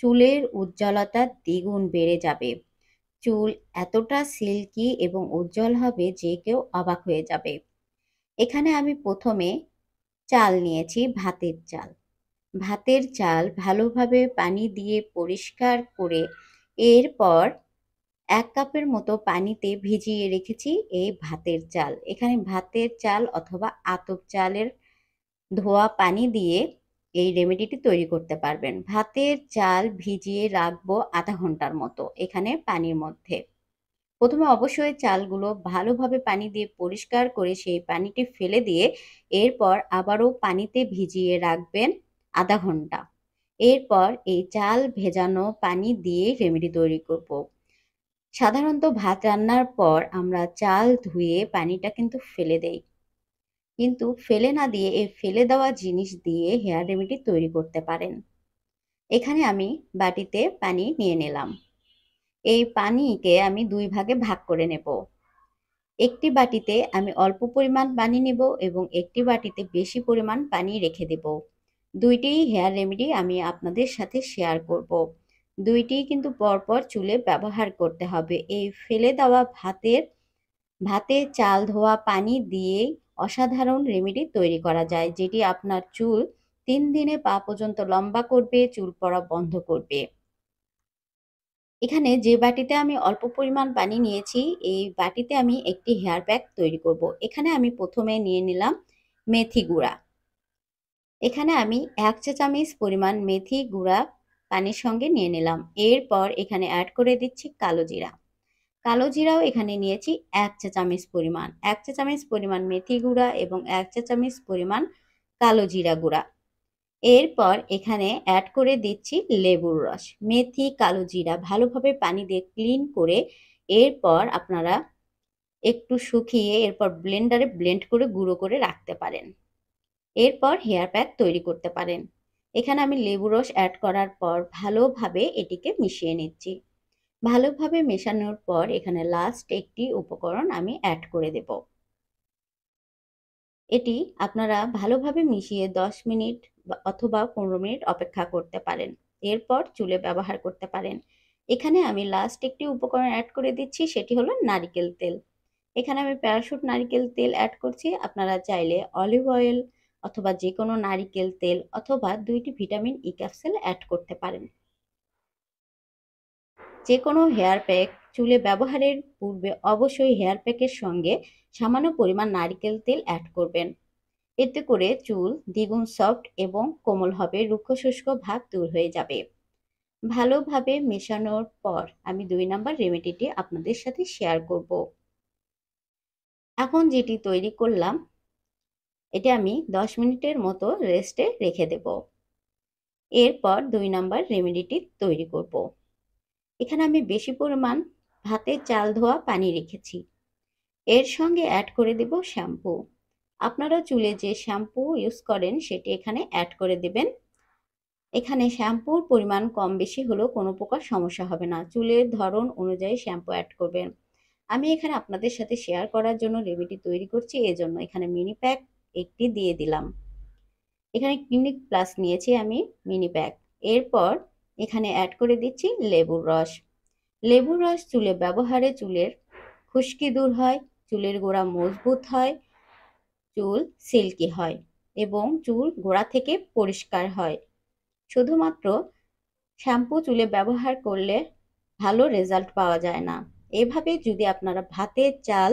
চুলের উজ্জ্বলতা দ্বিগুণ বেড়ে যাবে। চুল এতটা সিল্কি এবং উজ্জ্বল হবে যে কেউ অবাক হয়ে যাবে। এখানে আমি প্রথমে চাল নিয়েছি, ভাতের চাল। ভাতের চাল ভালোভাবে পানি দিয়ে পরিষ্কার করে এরপর ১ কাপের মতো পানিতে ভিজিয়ে রেখেছি এই ভাতের চাল। এখানে ভাতের চাল অথবা আতপ চালের ধোয়া পানি দিয়ে এই রেমেডিটি তৈরি করতে পারবেন। ভাতের চাল ভিজিয়ে রাখবো ০.৫ ঘন্টার মতো এখানে পানির মধ্যে। প্রথমে অবশ্যই চালগুলো ভালোভাবে পানি দিয়ে পরিষ্কার করে সেই পানিটি ফেলে দিয়ে এরপর আবারও পানিতে ভিজিয়ে রাখবেন ০.৫ ঘন্টা। এরপর এই চাল ভেজানো পানি দিয়ে রেমেডি তৈরি করব। সাধারণত ভাত রান্নার পর আমরা চাল ধুয়ে পানিটা কিন্তু ফেলে দেই। কিন্তু ফেলে না দিয়ে এই ফেলে দেওয়া জিনিস দিয়ে হেয়ার রেমেডি তৈরি করতে পারেন। এখানে আমি বাটিতে পানি নিয়ে নিলাম। এই পানিকে আমি ২ ভাগে ভাগ করে নেব। একটি বাটিতে আমি অল্প পরিমাণ পানি নেব এবং একটি বাটিতে বেশি পরিমাণ পানি রেখে দেব। ২ টিই হেয়ার রেমেডি আমি আপনাদের সাথে শেয়ার করব। ২ টিই কিন্তু পরপর চুলে ব্যবহার করতে হবে। এই ফেলে দেওয়া ভাতে চাল ধোয়া পানি দিয়েই অসাধারণ রেমেডি তৈরি করা যায়, যেটি আপনার চুল ৩ দিনে পা পর্যন্ত লম্বা করবে, চুল পড়া বন্ধ করবে। এখানে যে বাটিতে আমি অল্প পরিমাণ পানি নিয়েছি, এই বাটিতে আমি একটি হেয়ার প্যাক তৈরি করব। এখানে আমি প্রথমে নিয়ে নিলাম মেথি গুঁড়া। এখানে আমি ১ চা চামচ পরিমাণ মেথি গুঁড়া পানির সঙ্গে নিয়ে নিলাম। এরপর এখানে অ্যাড করে দিচ্ছি কালো জিরা। কালো জিরাও এখানে নিয়েছি ১ চা চামচ পরিমাণ। ১ চা চামচ পরিমাণ মেথি গুঁড়া এবং ১ চা চামচ পরিমাণ কালো জিরা গুঁড়া। এরপর এখানে অ্যাড করে দিচ্ছি লেবুর রস। মেথি, কালো জিরা ভালোভাবে পানি দিয়ে ক্লিন করে এরপর আপনারা একটু শুকিয়ে এরপর ব্লেন্ডারে ব্লেন্ড করে গুঁড়ো করে রাখতে পারেন। এরপর হেয়ার প্যাক তৈরি করতে পারেন। এখানে আমি লেবুর রস অ্যাড করার পর ভালোভাবে এটিকে মিশিয়ে নিচ্ছি। ভালোভাবে মেশানোর পর এখানে লাস্ট একটি উপকরণ আমি অ্যাড করে দেব। এটি আপনারা ভালোভাবে মিশিয়ে ১০ মিনিট অথবা ১৫ মিনিট অপেক্ষা করতে পারেন। এরপর চুলে ব্যবহার করতে পারেন। এখানে আমি লাস্ট একটি উপকরণ অ্যাড করে দিচ্ছি, সেটি হলো নারিকেল তেল। এখানে আমি প্যারাশুট নারিকেল তেল অ্যাড করছি। আপনারা চাইলে অলিভ অয়েল অথবা যেকোনো নারিকেল তেল অথবা ২ টি ভিটামিন ই ক্যাপসুল অ্যাড করতে পারেন। যেকোনো হেয়ার প্যাক চুলে ব্যবহারের পূর্বে অবশ্যই হেয়ার প্যাকের সঙ্গে সামান্য পরিমাণ নারিকেল তেল অ্যাড করবেন। এতে করে চুল দ্বিগুণ সফট এবং কোমল হবে, রুক্ষ শুষ্ক ভাব দূর হয়ে যাবে। ভালোভাবে মেশানোর পর আমি ২ নাম্বার রেমেডিটি আপনাদের সাথে শেয়ার করব। এখন যেটি তৈরি করলাম এটা আমি ১০ মিনিটের মতো রেস্টে রেখে দেব। এরপর ২ নাম্বার রেমেডিটি তৈরি করব। এখানে আমি বেশি পরিমাণ ভাতের চাল ধোয়া পানি রেখেছি। এর সঙ্গে অ্যাড করে দেব শ্যাম্পু। আপনারা চুলে যে শ্যাম্পু ইউজ করেন সেটি এখানে অ্যাড করে দেবেন। এখানে শ্যাম্পুর পরিমাণ কম বেশি হলেও কোনো প্রকার সমস্যা হবে না। চুলের ধরন অনুযায়ী শ্যাম্পু অ্যাড করবেন। আমি এখানে আপনাদের সাথে শেয়ার করার জন্য রেমেডি তৈরি করছি, এজন্য এখানে মিনি প্যাক একটি দিয়ে দিলাম। এখানে ক্লিনিক প্লাস নিয়েছি আমি মিনি প্যাক। এরপর এখানে অ্যাড করে দিচ্ছি লেবুর রস। লেবুর রস চুলে ব্যবহারে চুলের খুশকি দূর হয়, চুলের গোড়া মজবুত হয়, চুল সিল্কি হয় এবং চুল গোড়া থেকে পরিষ্কার হয়। শুধুমাত্র শ্যাম্পু চুলে ব্যবহার করলে ভালো রেজাল্ট পাওয়া যায় না। এভাবে যদি আপনারা ভাতের চাল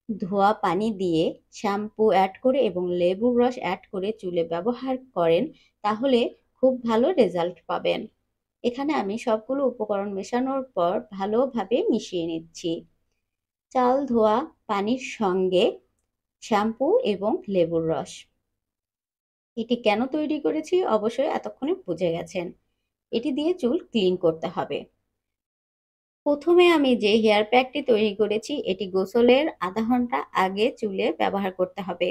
ধোয়া পানি দিয়ে শ্যাম্পু অ্যাড করে এবং লেবুর রস অ্যাড করে চুলে ব্যবহার করেন তাহলে খুব ভালো রেজাল্ট পাবেন। এখানে আমি সবগুলো উপকরণ মেশানোর পর ভালোভাবে মিশিয়ে নিচ্ছি। চাল ধোয়া পানির সঙ্গে শ্যাম্পু এবং লেবুর রস। এটি কেন তৈরি করেছি অবশ্যই এতক্ষণে বুঝে গেছেন। এটি দিয়ে চুল ক্লিন করতে হবে। প্রথমে আমি যে হেয়ার প্যাকটি তৈরি করেছি এটি গোসলের ০.৫ ঘন্টা আগে চুলে ব্যবহার করতে হবে।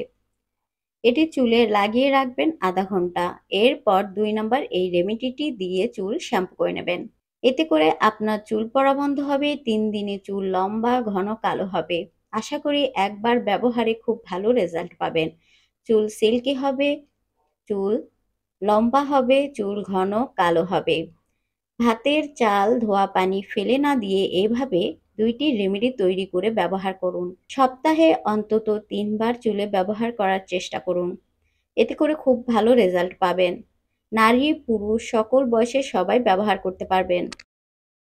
এটি চুলে লাগিয়ে রাখবেন ০.৫ ঘন্টা। এরপর ২ নাম্বার এই রেমেডিটি দিয়ে চুল শ্যাম্পু করে নেবেন। এতে করে আপনার চুল পড়া বন্ধ হবে, ৩ দিনে চুল লম্বা ঘন কালো হবে। আশা করি একবার ব্যবহারে খুব ভালো রেজাল্ট পাবেন। চুল সিল্কি হবে, চুল লম্বা হবে, চুল ঘন কালো হবে। ভাতের চাল ধোয়া পানি ফেলে না দিয়ে এভাবে ২টি রেমেডি তৈরি করে ব্যবহার করুন। সপ্তাহে অন্তত ৩ বার চুলে ব্যবহার করার চেষ্টা করুন। এতে করে খুব ভালো রেজাল্ট পাবেন। নারী, পুরুষ সকল বয়সের সবাই ব্যবহার করতে পারবেন।